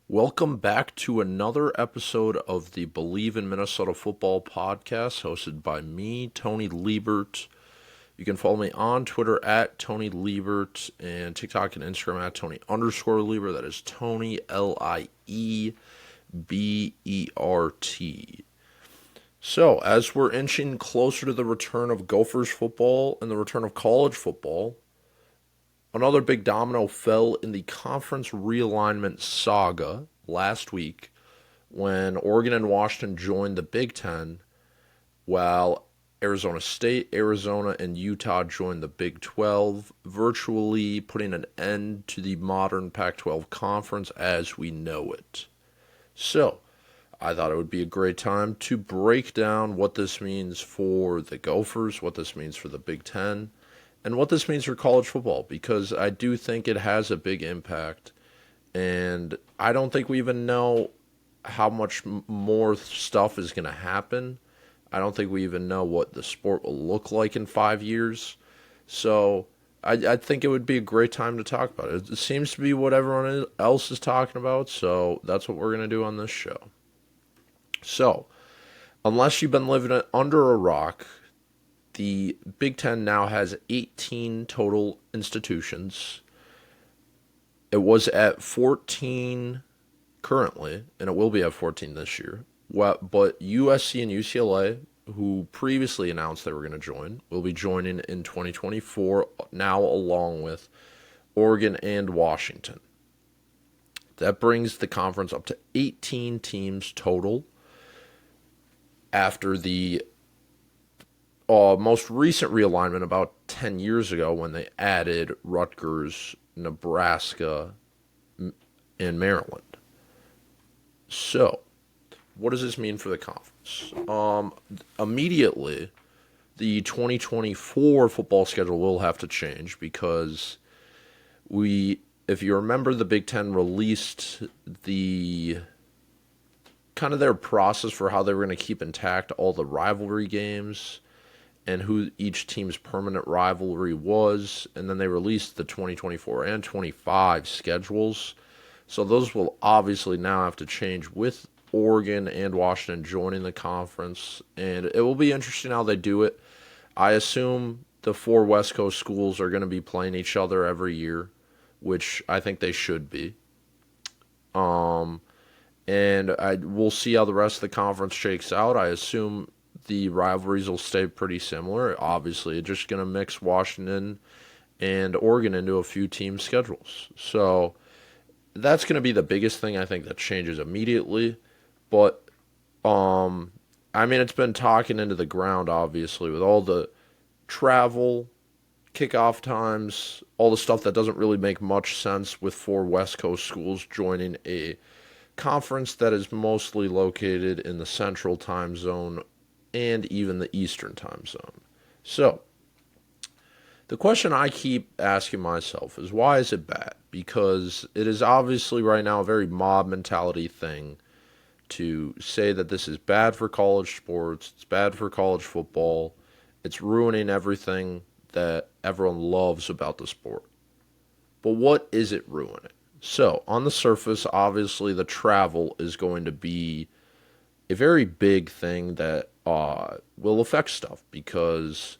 Welcome back to another episode of the Believe in Minnesota Football podcast hosted by me, Tony Liebert. You can follow me on Twitter at Tony Liebert and TikTok and Instagram at Tony_Liebert. That is Tony Liebert. So, as we're inching closer to the return of Gophers football and the return of college football, another big domino fell in the conference realignment saga last week when Oregon and Washington joined the Big Ten, while Arizona State, Arizona, and Utah joined the Big 12, virtually putting an end to the modern Pac-12 conference as we know it. So, I thought it would be a great time to break down what this means for the Gophers, what this means for the Big Ten, and what this means for college football, because I do think it has a big impact, and I don't think we even know how much more stuff is going to happen. I don't think we even know what the sport will look like in 5 years. So I think it would be a great time to talk about it. It seems to be what everyone else is talking about, so that's what we're going to do on this show. So, unless you've been living under a rock, the Big Ten now has 18 total institutions. It was at 14 currently, and it will be at 14 this year. But USC and UCLA, who previously announced they were going to join, will be joining in 2024, now along with Oregon and Washington. That brings the conference up to 18 teams total after the most recent realignment about 10 years ago when they added Rutgers, Nebraska, and Maryland. So, what does this mean for the conference? Immediately, the 2024 football schedule will have to change because if you remember, the Big Ten released the kind of their process for how they were going to keep intact all the rivalry games and who each team's permanent rivalry was, and then they released the 2024 and 25 schedules. So those will obviously now have to change with Oregon and Washington joining the conference, and it will be interesting how they do it. I assume the four West Coast schools are going to be playing each other every year, which I think they should be. And we'll see how the rest of the conference shakes out. I assume the rivalries will stay pretty similar. Obviously, it's just going to mix Washington and Oregon into a few team schedules. So that's going to be the biggest thing I think that changes immediately. But, it's been talking into the ground, obviously, with all the travel, kickoff times, all the stuff that doesn't really make much sense with four West Coast schools joining a conference that is mostly located in the Central Time Zone and even the Eastern Time Zone. So, the question I keep asking myself is, why is it bad? Because it is obviously right now a very mob mentality thing to say that this is bad for college sports, it's bad for college football, it's ruining everything that everyone loves about the sport. But what is it ruining? So, on the surface, obviously the travel is going to be a very big thing that will affect stuff, because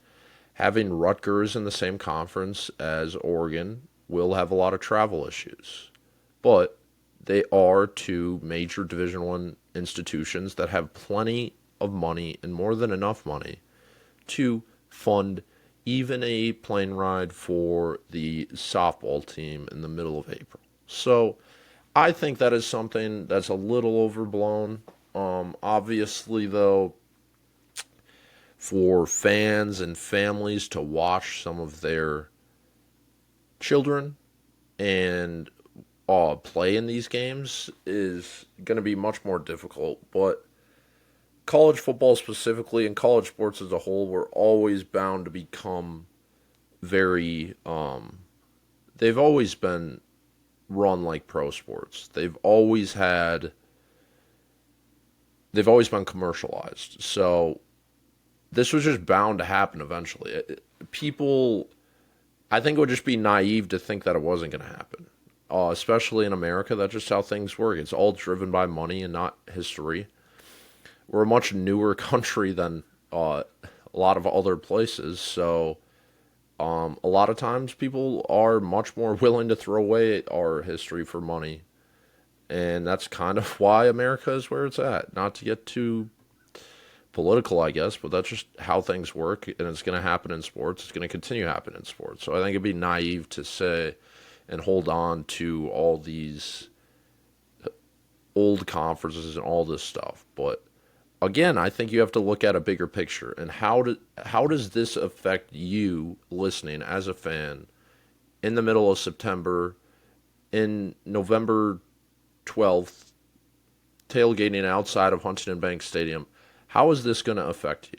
having Rutgers in the same conference as Oregon will have a lot of travel issues. But they are two major Division I institutions that have plenty of money and more than enough money to fund even a plane ride for the softball team in the middle of April. So I think that is something that's a little overblown. Obviously, though, for fans and families to watch some of their children and play in these games is going to be much more difficult. But college football specifically and college sports as a whole were always bound to become very, they've always been run like pro sports. They've always been commercialized. So this was just bound to happen eventually. People, I think it would just be naive to think that it wasn't going to happen. especially in America. That's just how things work. It's all driven by money and not history. We're a much newer country than a lot of other places, so a lot of times people are much more willing to throw away our history for money. And that's kind of why America is where it's at. Not to get too political, I guess, but that's just how things work, and it's going to happen in sports. It's going to continue to happen in sports. So I think it'd be naive to say and hold on to all these old conferences and all this stuff. But again, I think you have to look at a bigger picture and how does this affect you listening as a fan in the middle of September, in November 12th, tailgating outside of Huntington Bank Stadium? How is this going to affect you?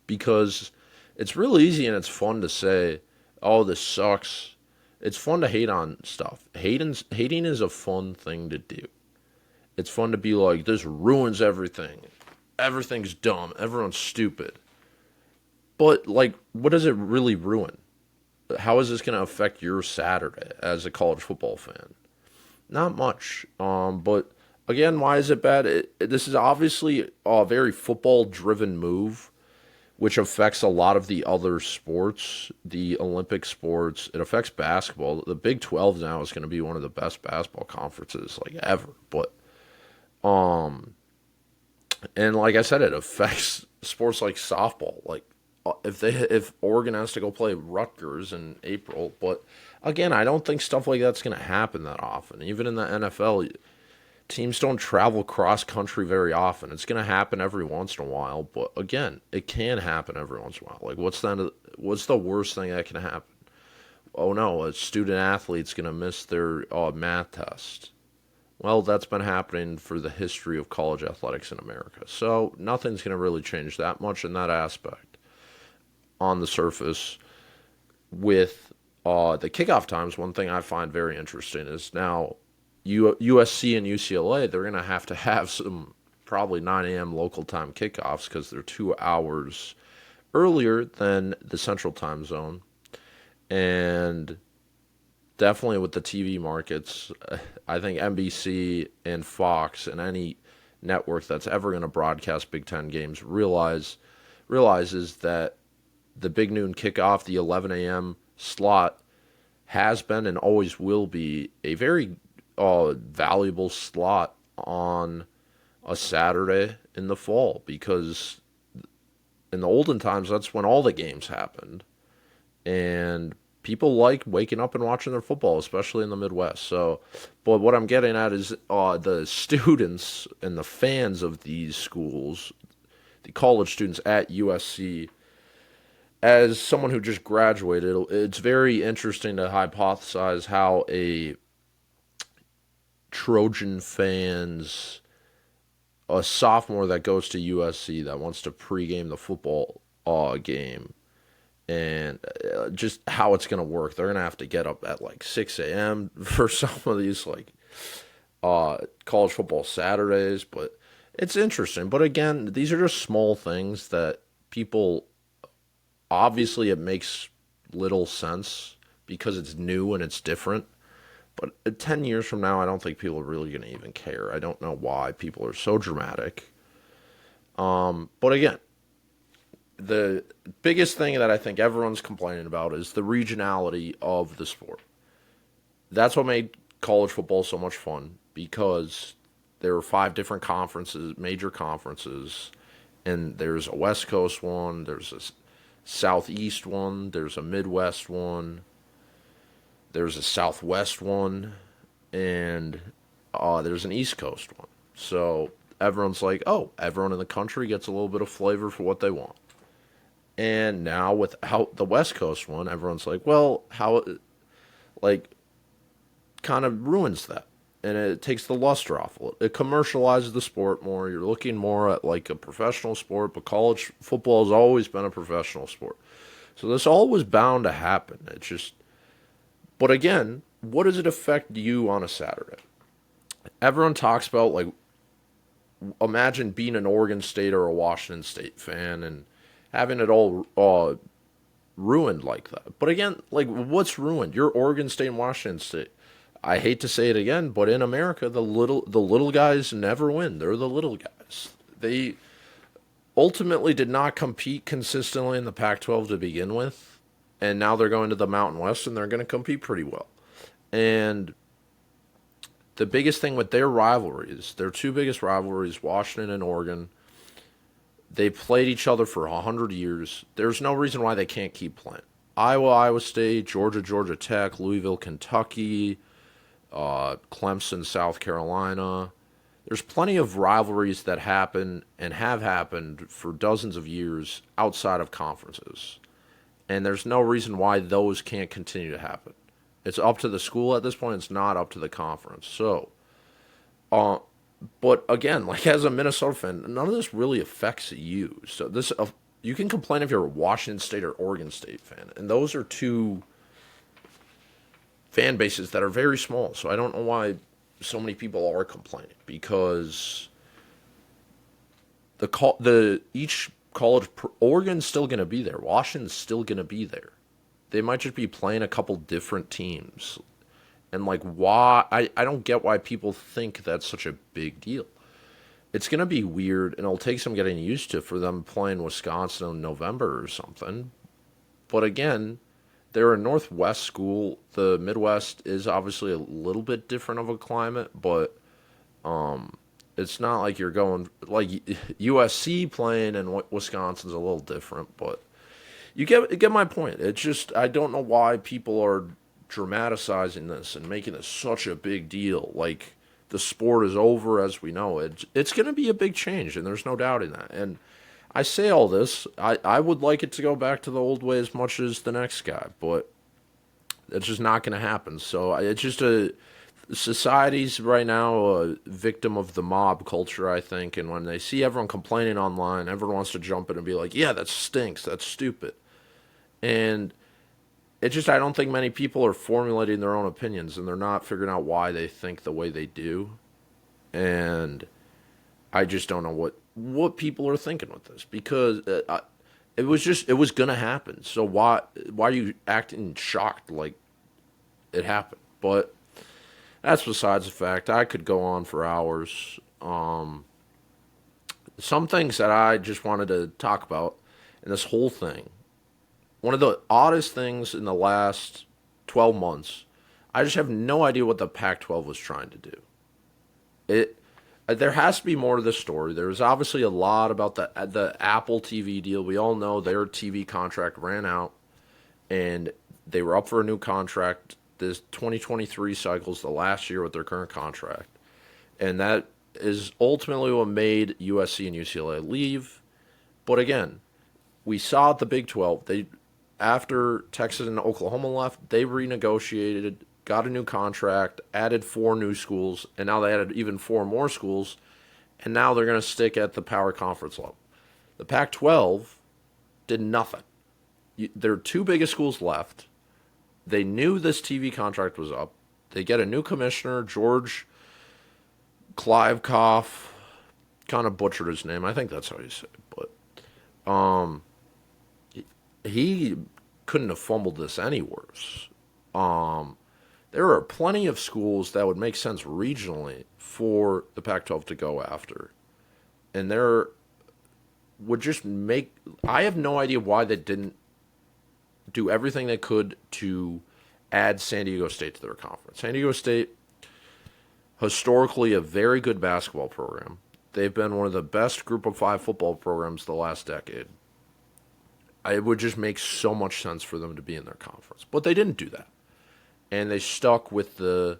Because it's real easy and it's fun to say, "Oh, this sucks." It's fun to hate on stuff. Hating is a fun thing to do. It's fun to be like, "This ruins everything. Everything's dumb. Everyone's stupid." But like, what does it really ruin? How is this going to affect your Saturday as a college football fan? Not much. But again, why is it bad? This is obviously a very football-driven move, which affects a lot of the other sports, the Olympic sports. It affects basketball. The Big 12 now is going to be one of the best basketball conferences like ever. But and like I said, it affects sports like softball. Like if Oregon has to go play Rutgers in April, but again, I don't think stuff like that's going to happen that often. Even in the NFL, teams don't travel cross country very often. It's going to happen every once in a while, but again, it can happen every once in a while. Like what's the worst thing that can happen? Oh no, a student athlete's going to miss their math test. Well, that's been happening for the history of college athletics in America. So nothing's going to really change that much in that aspect on the surface. With the kickoff times, one thing I find very interesting is now USC and UCLA, they're going to have some probably 9 a.m. local time kickoffs because they're 2 hours earlier than the central time zone. And definitely with the TV markets, I think NBC and Fox and any network that's ever going to broadcast Big Ten games realizes that the big noon kickoff, the 11 a.m. slot, has been and always will be a very valuable slot on a Saturday in the fall, because in the olden times, that's when all the games happened. And people like waking up and watching their football, especially in the Midwest. So, but what I'm getting at is the students and the fans of these schools, the college students at USC, as someone who just graduated, it's very interesting to hypothesize how a Trojan fans, a sophomore that goes to USC that wants to pregame the football game, and just how it's going to work. They're going to have to get up at like 6 a.m. for some of these like college football Saturdays, but it's interesting. But again, these are just small things that people, obviously it makes little sense because it's new and it's different. But 10 years from now, I don't think people are really going to even care. I don't know why people are so dramatic. But again, the biggest thing that I think everyone's complaining about is the regionality of the sport. That's what made college football so much fun, because there were 5 different conferences, major conferences, and there's a West Coast one, there's a Southeast one, there's a Midwest one, there's a Southwest one, and there's an East Coast one. So everyone's like, oh, everyone in the country gets a little bit of flavor for what they want. And now without the West Coast one, everyone's like, well, how, like, kind of ruins that. And it takes the luster off. It commercializes the sport more. You're looking more at like a professional sport, but college football has always been a professional sport. So this all was bound to happen. It's just, but again, what does it affect you on a Saturday? Everyone talks about, like, imagine being an Oregon State or a Washington State fan and having it all ruined like that. But again, like, what's ruined? You're Oregon State and Washington State. I hate to say it again, but in America, the little guys never win. They're the little guys. They ultimately did not compete consistently in the Pac-12 to begin with, and now they're going to the Mountain West and they're going to compete pretty well. And the biggest thing with their rivalries, their two biggest rivalries, Washington and Oregon, they played each other for 100 years. There's no reason why they can't keep playing. Iowa, Iowa State, Georgia, Georgia Tech, Louisville, Kentucky, Clemson, South Carolina. There's plenty of rivalries that happen and have happened for dozens of years outside of conferences. And there's no reason why those can't continue to happen. It's up to the school at this point. It's not up to the conference. So, uh, but again, like as a Minnesota fan, none of this really affects you. So you can complain if you're a Washington State or Oregon State fan, and those are two fan bases that are very small. So I don't know why so many people are complaining because the each college Oregon's still going to be there. Washington's still going to be there. They might just be playing a couple different teams. And like why I don't get why people think that's such a big deal. It's going to be weird and it'll take some getting used to for them playing Wisconsin in November or something. But again, they're a Northwest school. The Midwest is obviously a little bit different of a climate, but it's not like you're going like USC playing and Wisconsin's a little different, but you get my point. It's just I don't know why people are dramatizing this and making this such a big deal. Like the sport is over as we know it. It's going to be a big change, and there's no doubt in that. And I say all this. I would like it to go back to the old way as much as the next guy, but it's just not going to happen. So it's just a society's right now a victim of the mob culture, I think. And when they see everyone complaining online, everyone wants to jump in and be like, "Yeah, that stinks. That's stupid." And it's just I don't think many people are formulating their own opinions and they're not figuring out why they think the way they do. And I just don't know what people are thinking with this because it was gonna happen. So why are you acting shocked like it happened? But that's besides the fact. I could go on for hours. Some things that I just wanted to talk about in this whole thing. One of the oddest things in the last 12 months, I just have no idea what the Pac-12 was trying to do. It there has to be more to this story. There's obviously a lot about the Apple TV deal. We all know their TV contract ran out, and they were up for a new contract. This 2023 cycle is the last year with their current contract, and that is ultimately what made USC and UCLA leave. But again, we saw at the Big 12, after Texas and Oklahoma left, they renegotiated, got a new contract, added four new schools, and now they added even four more schools, and now they're going to stick at the power conference level. The Pac-12 did nothing. Their two biggest schools left. They knew this TV contract was up. They get a new commissioner, George Kliavkoff, kind of butchered his name. I think that's how you say it, but he couldn't have fumbled this any worse. There are plenty of schools that would make sense regionally for the Pac-12 to go after. And there would just make. I have no idea why they didn't do everything they could to add San Diego State to their conference. San Diego State, historically a very good basketball program. They've been one of the best group of five football programs the last decade. It would just make so much sense for them to be in their conference. But they didn't do that. And they stuck with the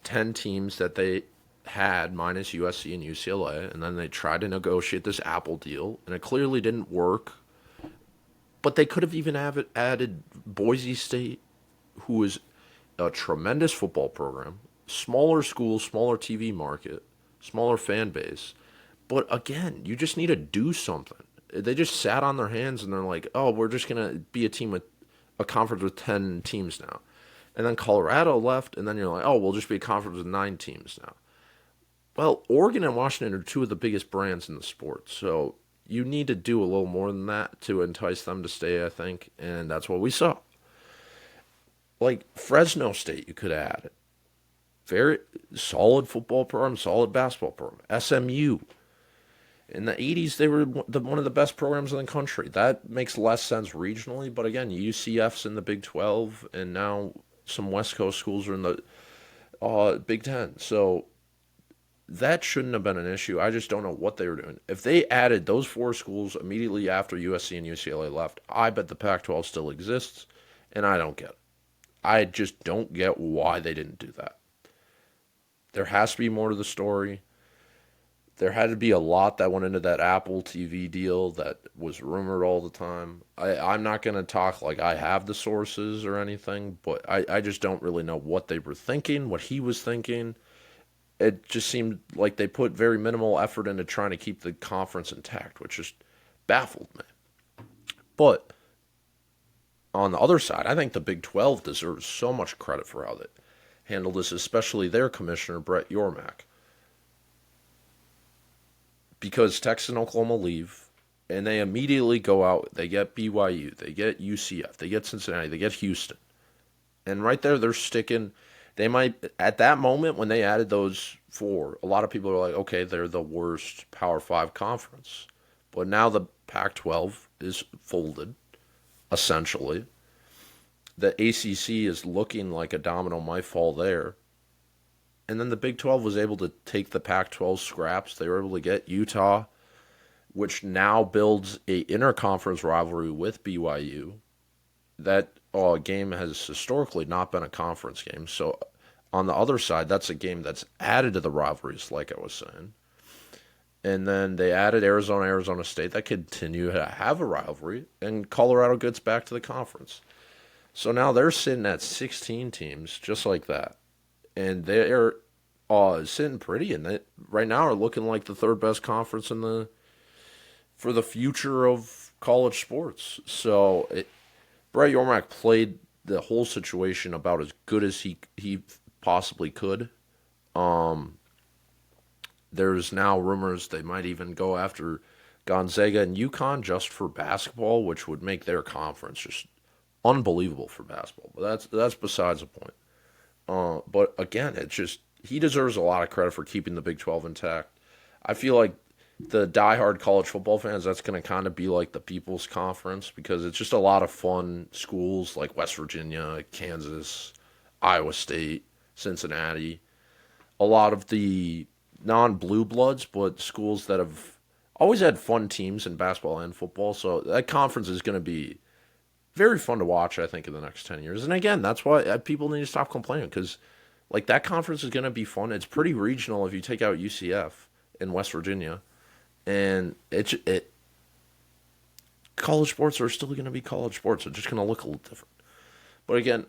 10 teams that they had, minus USC and UCLA. And then they tried to negotiate this Apple deal. And it clearly didn't work. But they could have even added Boise State, who is a tremendous football program. Smaller school, smaller TV market, smaller fan base. But again, you just need to do something. They just sat on their hands and they're like, oh, we're just going to be a conference with 10 teams now. And then Colorado left, and then you're like, oh, we'll just be a conference with 9 teams now. Well, Oregon and Washington are two of the biggest brands in the sport. So you need to do a little more than that to entice them to stay, I think. And that's what we saw. Like Fresno State, you could add it. Very solid football program, solid basketball program. SMU. In the 80s, they were one of the best programs in the country. That makes less sense regionally, but again, UCF's in the Big 12, and now some West Coast schools are in the Big 10. So that shouldn't have been an issue. I just don't know what they were doing. If they added those four schools immediately after USC and UCLA left, I bet the Pac-12 still exists, and I don't get it. I just don't get why they didn't do that. There has to be more to the story. There had to be a lot that went into that Apple TV deal that was rumored all the time. I'm not going to talk like I have the sources or anything, but I just don't really know what they were thinking, what he was thinking. It just seemed like they put very minimal effort into trying to keep the conference intact, which just baffled me. But on the other side, I think the Big 12 deserves so much credit for how they handled this, especially their commissioner, Brett Yormark. Because Texas and Oklahoma leave, and they immediately go out. They get BYU, they get UCF, they get Cincinnati, they get Houston. And right there, they're sticking. They might, at that moment when they added those four, a lot of people are like, okay, they're the worst Power 5 conference. But now the Pac-12 is folded, essentially. The ACC is looking like a domino might fall there. And then the Big 12 was able to take the Pac-12 scraps. They were able to get Utah, which now builds a interconference rivalry with BYU. That game has historically not been a conference game. So on the other side, that's a game that's added to the rivalries, like I was saying. And then they added Arizona State. That continue to have a rivalry. And Colorado gets back to the conference. So now they're sitting at 16 teams, just like that. And they're sitting pretty, and they right now are looking like the third best conference for the future of college sports. So Brett Yormark played the whole situation about as good as he possibly could. There's now rumors they might even go after Gonzaga and UConn just for basketball, which would make their conference just unbelievable for basketball. But that's besides the point. But again, it's just he deserves a lot of credit for keeping the Big 12 intact. I feel like the diehard college football fans, that's going to kind of be like the People's Conference because it's just a lot of fun schools like West Virginia, Kansas, Iowa State, Cincinnati. A lot of the non-blue bloods, but schools that have always had fun teams in basketball and football. So that conference is going to be very fun to watch, I think, in the next 10 years. And again, that's why people need to stop complaining because, like, that conference is going to be fun. It's pretty regional if you take out UCF in West Virginia. And college sports are still going to be college sports. They're just going to look a little different. But again,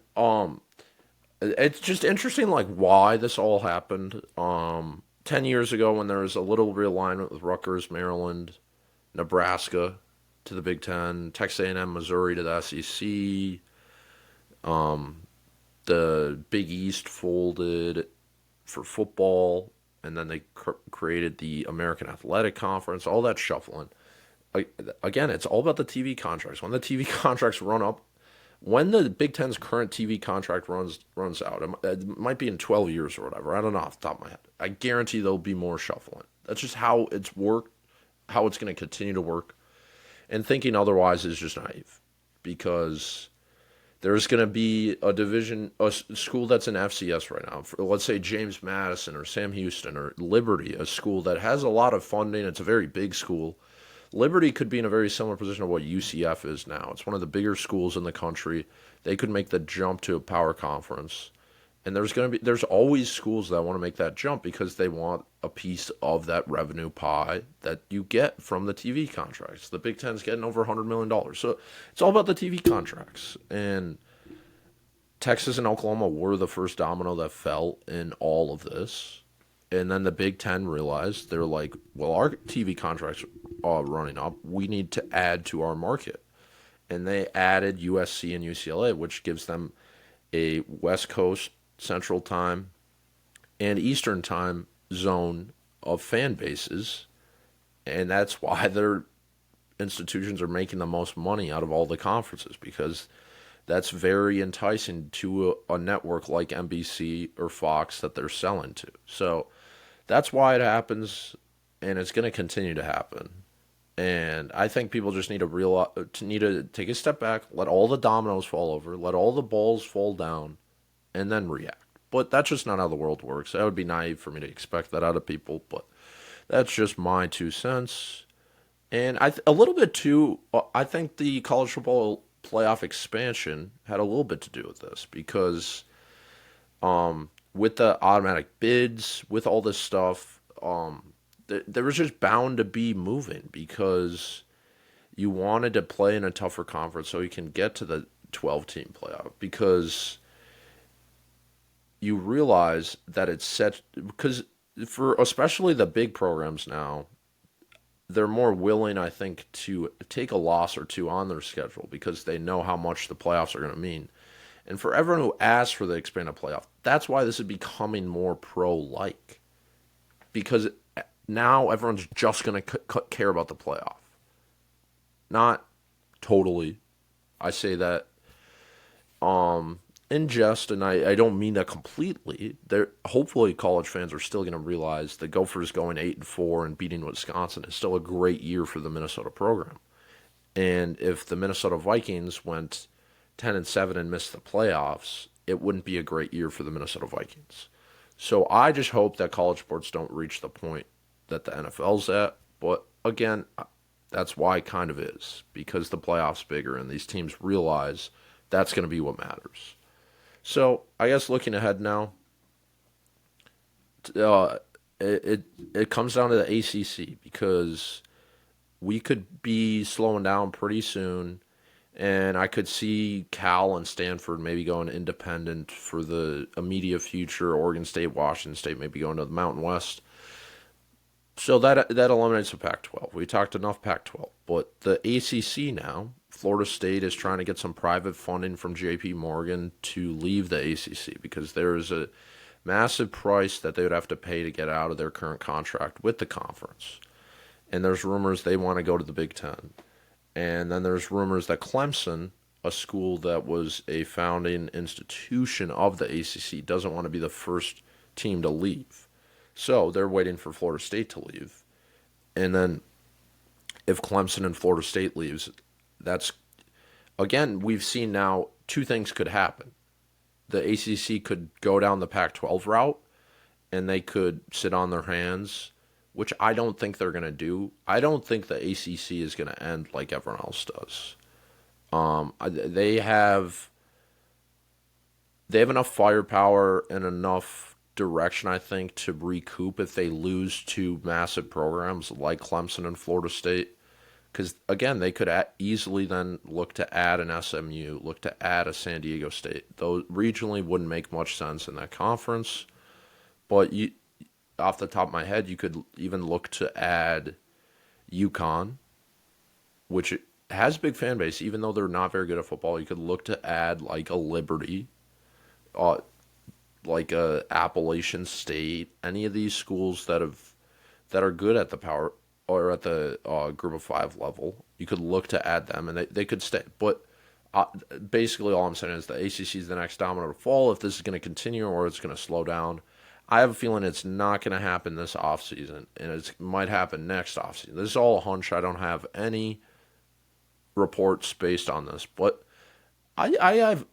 it's just interesting, like, why this all happened. 10 years ago when there was a little realignment with Rutgers, Maryland, Nebraska to the Big Ten, Texas A&M, Missouri to the SEC. The Big East folded for football, and then they created the American Athletic Conference, all that shuffling. Again, it's all about the TV contracts. When the TV contracts run up, when the Big Ten's current TV contract runs out, it might be in 12 years or whatever. I don't know off the top of my head. I guarantee there'll be more shuffling. That's just how it's worked, how it's going to continue to work. And thinking otherwise is just naive because there's going to be a school that's in FCS right now. Let's say James Madison or Sam Houston or Liberty, a school that has a lot of funding. It's a very big school. Liberty could be in a very similar position to what UCF is now. It's one of the bigger schools in the country. They could make the jump to a power conference. And there's always schools that want to make that jump because they want a piece of that revenue pie that you get from the TV contracts. The Big Ten's getting over $100 million. So it's all about the TV contracts. And Texas and Oklahoma were the first domino that fell in all of this. And then the Big Ten realized, they're like, well, our TV contracts are running up. We need to add to our market. And they added USC and UCLA, which gives them a West Coast Central Time and Eastern Time zone of fan bases. And that's why their institutions are making the most money out of all the conferences because That's very enticing to a network like NBC or Fox that they're selling to. So that's why it happens, and it's going to continue to happen. And I think people just need to take a step back, let all the dominoes fall over, let all the balls fall down, and then react. But that's just not how the world works. That would be naive for me to expect that out of people. But that's just my 2 cents. And a little bit too. I think the college football playoff expansion had a little bit to do with this because with the automatic bids, with all this stuff, there was just bound to be moving because you wanted to play in a tougher conference so you can get to the 12-team playoff because you realize that it's set because for especially the big programs now, they're more willing, I think, to take a loss or two on their schedule because they know how much the playoffs are going to mean. And for everyone who asks for the expanded playoff, that's why this is becoming more pro-like. Because now everyone's just going to care about the playoff. Not totally. I say that in jest, and I don't mean that completely. Hopefully, college fans are still going to realize the Gophers going 8-4 and beating Wisconsin is still a great year for the Minnesota program. And if the Minnesota Vikings went 10-7 and missed the playoffs, it wouldn't be a great year for the Minnesota Vikings. So I just hope that college sports don't reach the point that the NFL's at. But again, that's why it kind of is, because the playoffs bigger and these teams realize that's going to be what matters. So I guess looking ahead now, it comes down to the ACC because we could be slowing down pretty soon, and I could see Cal and Stanford maybe going independent for the immediate future. Oregon State, Washington State maybe going to the Mountain West. So that eliminates the Pac-12. We talked enough Pac-12, but the ACC now, Florida State is trying to get some private funding from J.P. Morgan to leave the ACC because there is a massive price that they would have to pay to get out of their current contract with the conference. And there's rumors they want to go to the Big Ten. And then there's rumors that Clemson, a school that was a founding institution of the ACC, doesn't want to be the first team to leave. So they're waiting for Florida State to leave. And then if Clemson and Florida State leaves, that's, again, we've seen now two things could happen. The ACC could go down the Pac-12 route, and they could sit on their hands, which I don't think they're going to do. I don't think the ACC is going to end like everyone else does. They have enough firepower and enough direction, I think, to recoup if they lose to massive programs like Clemson and Florida State. Because, again, they could easily then look to add an SMU, look to add a San Diego State. Those regionally wouldn't make much sense in that conference. But off the top of my head, you could even look to add UConn, which has a big fan base, even though they're not very good at football. You could look to add like a Liberty, like a Appalachian State, any of these schools that are good at the power or at the group of five level. You could look to add them, and they could stay. But basically all I'm saying is the ACC is the next domino to fall if this is going to continue or it's going to slow down. I have a feeling it's not going to happen this offseason, and it might happen next offseason. This is all a hunch. I don't have any reports based on this. But I have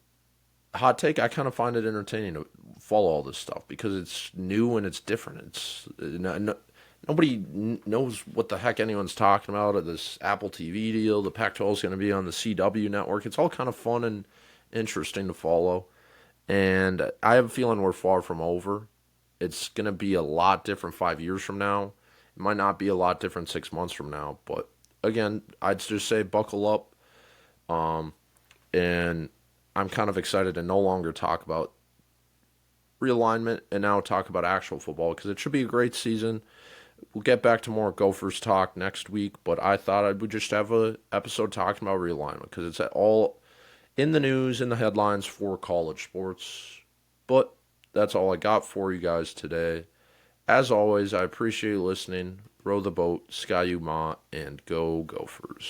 hot take. I kind of find it entertaining to follow all this stuff because it's new and it's different. Nobody knows what the heck anyone's talking about. Or this Apple TV deal, the Pac-12 is going to be on the CW network. It's all kind of fun and interesting to follow. And I have a feeling we're far from over. It's going to be a lot different 5 years from now. It might not be a lot different 6 months from now. But again, I'd just say buckle up. And I'm kind of excited to no longer talk about realignment and now talk about actual football because it should be a great season. We'll get back to more Gophers talk next week, but I thought I would just have an episode talking about realignment because it's all in the news, in the headlines for college sports. But that's all I got for you guys today. As always, I appreciate you listening. Row the boat, Sky U Ma, and go Gophers.